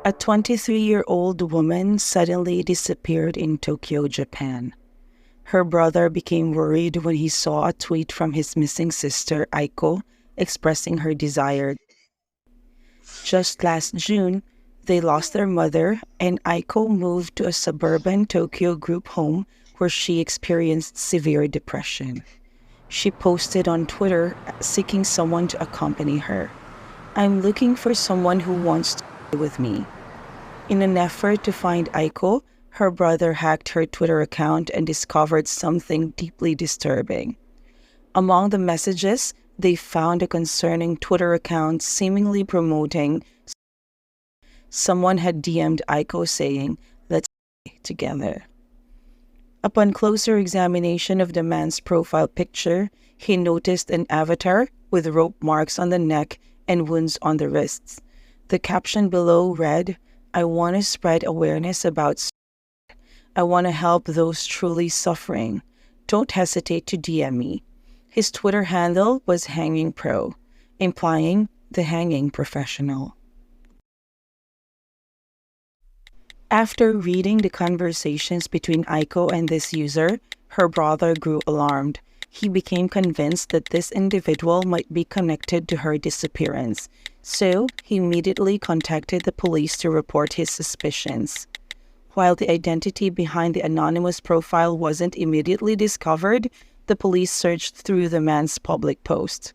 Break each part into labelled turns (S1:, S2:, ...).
S1: A 23-year-old woman suddenly disappeared in Tokyo, Japan. Her brother became worried when he saw a tweet from his missing sister, Aiko, expressing her desire. Just last June, they lost their mother, and Aiko moved to a suburban Tokyo group home where she experienced severe depression. She posted on Twitter seeking someone to accompany her. "I'm looking for someone who wants to stay with me." In an effort to find Aiko, her brother hacked her Twitter account and discovered something deeply disturbing. Among the messages, they found a concerning Twitter account seemingly promoting someone had DM'd Aiko saying, "Let's stay together." Upon closer examination of the man's profile picture, he noticed an avatar with rope marks on the neck and wounds on the wrists. The caption below read, "I want to spread awareness about suicide. I want to help those truly suffering. Don't hesitate to DM me." His Twitter handle was Hanging Pro, implying the hanging professional. After reading the conversations between Aiko and this user, her brother grew alarmed. He became convinced that this individual might be connected to her disappearance, so he immediately contacted the police to report his suspicions. While the identity behind the anonymous profile wasn't immediately discovered, the police searched through the man's public posts.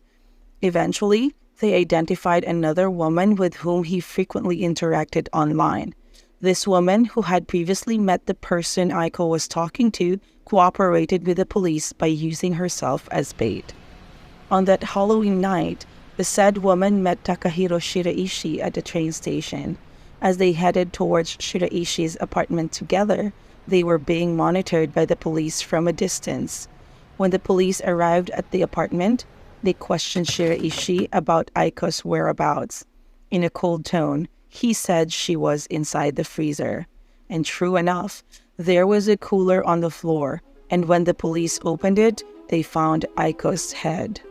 S1: Eventually, they identified another woman with whom he frequently interacted online. This woman, who had previously met the person Aiko was talking to, cooperated with the police by using herself as bait. On that Halloween night, the said woman met Takahiro Shiraishi at the train station. As they headed towards Shiraishi's apartment together, they were being monitored by the police from a distance. When the police arrived at the apartment, they questioned Shiraishi about Aiko's whereabouts. In a cold tone, he said she was inside the freezer. And true enough, there was a cooler on the floor, and when the police opened it, they found Aiko's head.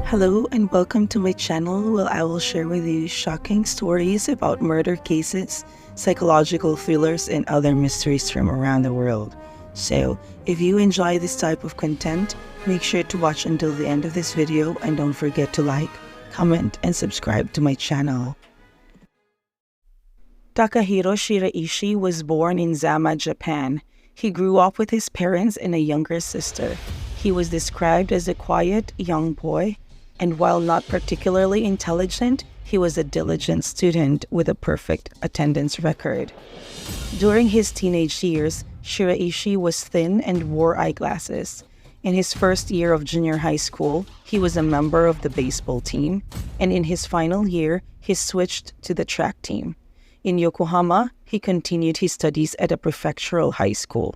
S1: Hello and welcome to my channel where I will share with you shocking stories about murder cases, psychological thrillers, and other mysteries from around the world. So, if you enjoy this type of content, make sure to watch until the end of this video and don't forget to like, comment, and subscribe to my channel. Takahiro Shiraishi was born in Zama, Japan. He grew up with his parents and a younger sister. He was described as a quiet, young boy, and while not particularly intelligent, he was a diligent student with a perfect attendance record. During his teenage years, Shiraishi was thin and wore eyeglasses. In his first year of junior high school, he was a member of the baseball team, and in his final year, he switched to the track team. In Yokohama, he continued his studies at a prefectural high school.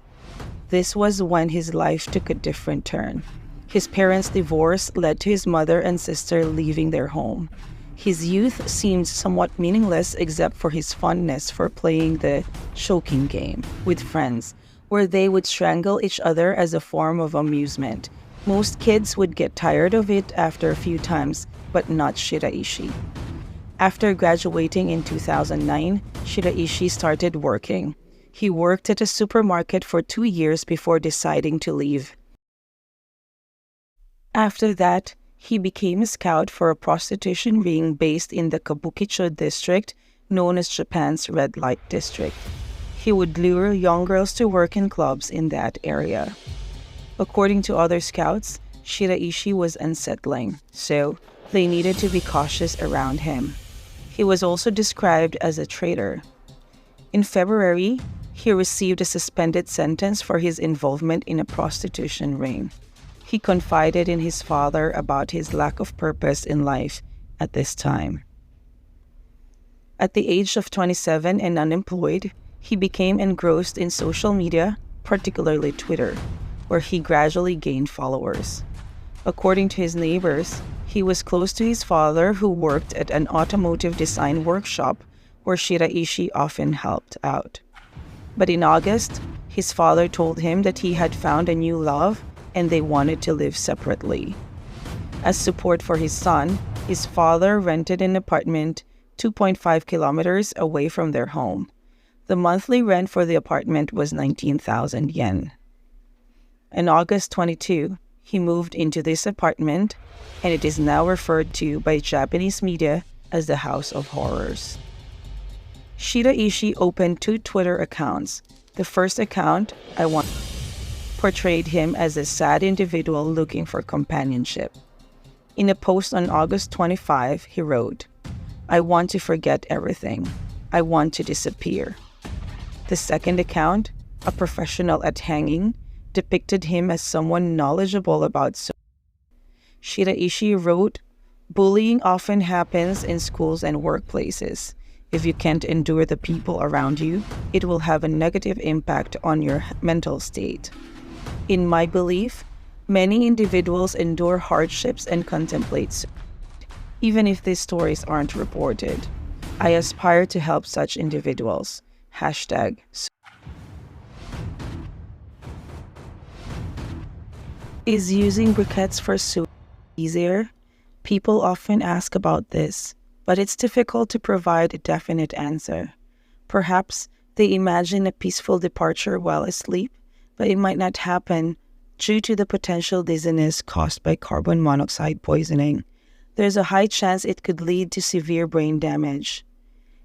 S1: This was when his life took a different turn. His parents' divorce led to his mother and sister leaving their home. His youth seemed somewhat meaningless except for his fondness for playing the choking game with friends, where they would strangle each other as a form of amusement. Most kids would get tired of it after a few times, but not Shiraishi. After graduating in 2009, Shiraishi started working. He worked at a supermarket for 2 years before deciding to leave. After that, he became a scout for a prostitution ring based in the Kabukicho district, known as Japan's red light district. He would lure young girls to work in clubs in that area. According to other scouts, Shiraishi was unsettling, so they needed to be cautious around him. He was also described as a traitor. In February, he received a suspended sentence for his involvement in a prostitution ring. He confided in his father about his lack of purpose in life at this time. At the age of 27 and unemployed, he became engrossed in social media, particularly Twitter, where he gradually gained followers. According to his neighbors, he was close to his father, who worked at an automotive design workshop where Shiraishi often helped out. But in August, His father told him that he had found a new love and they wanted to live separately. As support for his son, his father rented an apartment 2.5 kilometers away from their home. The monthly rent for the apartment was 19,000 yen. In August 22, he moved into this apartment, and it is now referred to by Japanese media as the House of Horrors. Shiraishi opened 2 Twitter accounts. The first account, portrayed him as a sad individual looking for companionship. In a post on August 25, he wrote, "I want to forget everything. I want to disappear." The second account, a professional at hanging, depicted him as someone knowledgeable about Shiraishi wrote, "Bullying often happens in schools and workplaces. If you can't endure the people around you, it will have a negative impact on your mental state. In my belief, many individuals endure hardships and contemplate suicide, even if these stories aren't reported. I aspire to help such individuals. Hashtag. Is using briquettes for suicide easier? People often ask about this, but it's difficult to provide a definite answer. Perhaps they imagine a peaceful departure while asleep, but it might not happen due to the potential dizziness caused by carbon monoxide poisoning. There's a high chance it could lead to severe brain damage.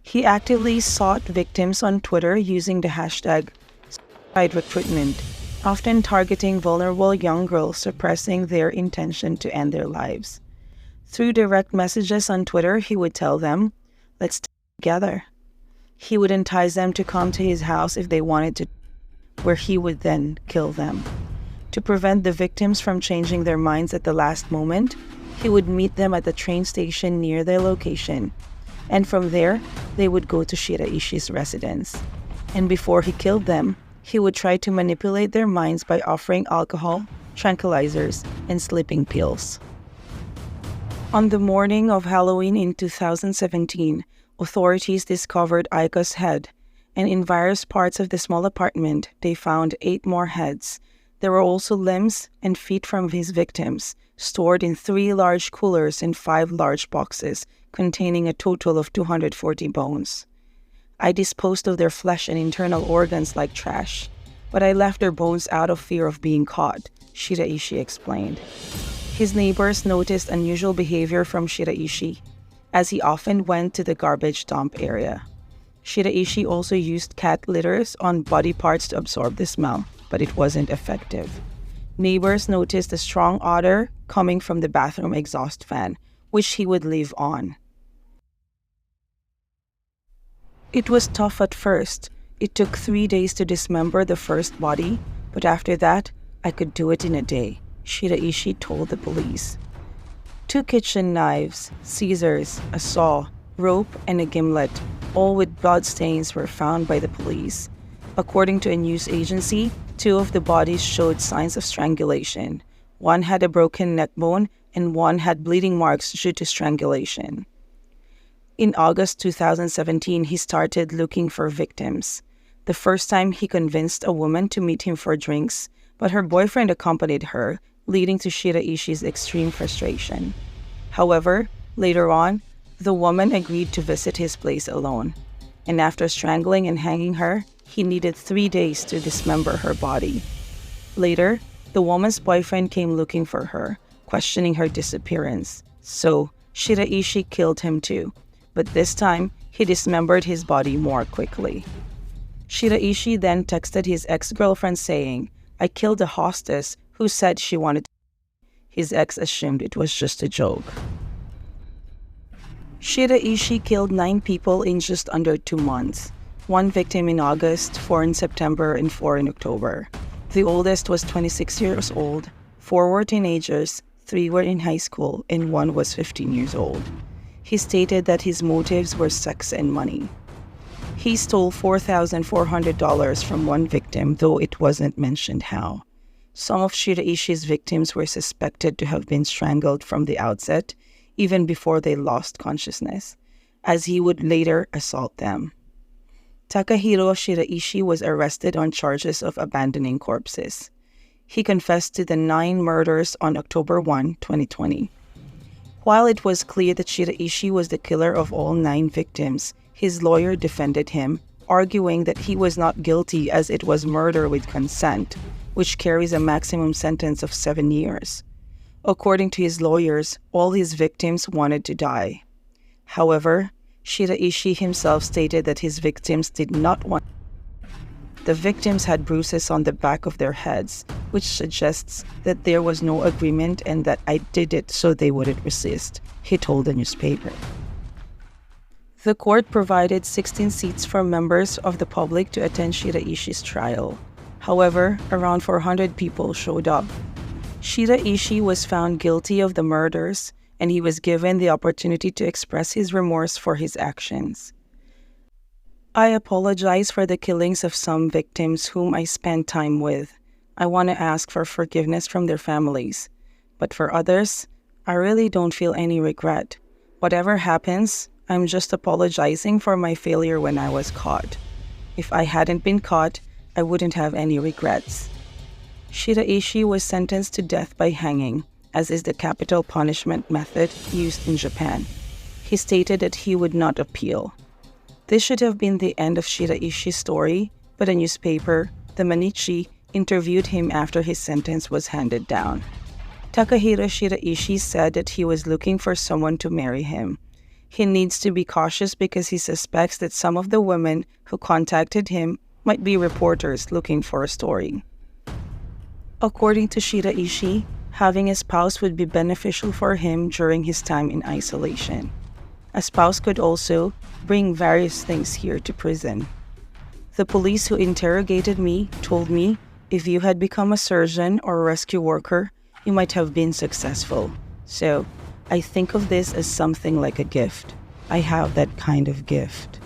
S1: He actively sought victims on Twitter using the hashtag #SuicideRecruitment, often targeting vulnerable young girls suppressing their intention to end their lives. Through direct messages on Twitter, he would tell them, "Let's stay together." He would entice them to come to his house if they wanted to, where he would then kill them. To prevent the victims from changing their minds at the last moment, he would meet them at the train station near their location. And from there, they would go to Shiraishi's residence. And before he killed them, he would try to manipulate their minds by offering alcohol, tranquilizers, and sleeping pills. On the morning of Halloween in 2017, authorities discovered Aiko's head, and in various parts of the small apartment, they found 8 more heads. There were also limbs and feet from his victims, stored in 3 large coolers and 5 large boxes, containing a total of 240 bones. I disposed of their flesh and internal organs like trash, but I left their bones out of fear of being caught, Shiraishi explained. His neighbors noticed unusual behavior from Shiraishi, as he often went to the garbage dump area. Shiraishi also used cat litters on body parts to absorb the smell, but it wasn't effective. Neighbors noticed a strong odor coming from the bathroom exhaust fan, which he would leave on. It was tough at first. It took 3 days to dismember the first body, but after that, I could do it in a day, Shiraishi told the police. 2 kitchen knives, scissors, a saw, rope, and a gimlet, all with blood stains, were found by the police. According to a news agency, 2 of the bodies showed signs of strangulation. One had a broken neck bone, and one had bleeding marks due to strangulation. In August 2017, he started looking for victims. The first time, he convinced a woman to meet him for drinks, but her boyfriend accompanied her, leading to Shiraishi's extreme frustration. However, later on, the woman agreed to visit his place alone, and after strangling and hanging her, he needed 3 days to dismember her body. Later, the woman's boyfriend came looking for her, questioning her disappearance. So, Shiraishi killed him too, but this time, he dismembered his body more quickly. Shiraishi then texted his ex-girlfriend saying, "I killed a hostess who said she wanted to." His ex assumed it was just a joke. Shiraishi killed 9 people in just under 2 months. 1 victim in August, 4 in September, and 4 in October. The oldest was 26 years old, 4 were teenagers, 3 were in high school, and 1 was 15 years old. He stated that his motives were sex and money. He stole $4,400 from 1 victim, though it wasn't mentioned how. Some of Shiraishi's victims were suspected to have been strangled from the outset, even before they lost consciousness, as he would later assault them. Takahiro Shiraishi was arrested on charges of abandoning corpses. He confessed to the 9 murders on October 1, 2020. While it was clear that Shiraishi was the killer of all 9 victims, his lawyer defended him, arguing that he was not guilty as it was murder with consent, which carries a maximum sentence of 7 years. According to his lawyers, all his victims wanted to die. However, Shiraishi himself stated that his victims did not want. The victims had bruises on the back of their heads, which suggests that there was no agreement and that I did it so they wouldn't resist, he told the newspaper. The court provided 16 seats for members of the public to attend Shiraishi's trial. However, around 400 people showed up. Shiraishi was found guilty of the murders, and he was given the opportunity to express his remorse for his actions. I apologize for the killings of some victims whom I spent time with. I want to ask for forgiveness from their families. But for others, I really don't feel any regret. Whatever happens, I'm just apologizing for my failure when I was caught. If I hadn't been caught, I wouldn't have any regrets. Shiraishi was sentenced to death by hanging, as is the capital punishment method used in Japan. He stated that he would not appeal. This should have been the end of Shiraishi's story, but a newspaper, the Mainichi, interviewed him after his sentence was handed down. Takahiro Shiraishi said that he was looking for someone to marry him. He needs to be cautious because he suspects that some of the women who contacted him might be reporters looking for a story. According to Shiraishi, having a spouse would be beneficial for him during his time in isolation. A spouse could also bring various things here to prison. The police who interrogated me told me, if you had become a surgeon or a rescue worker, you might have been successful. So, I think of this as something like a gift. I have that kind of gift.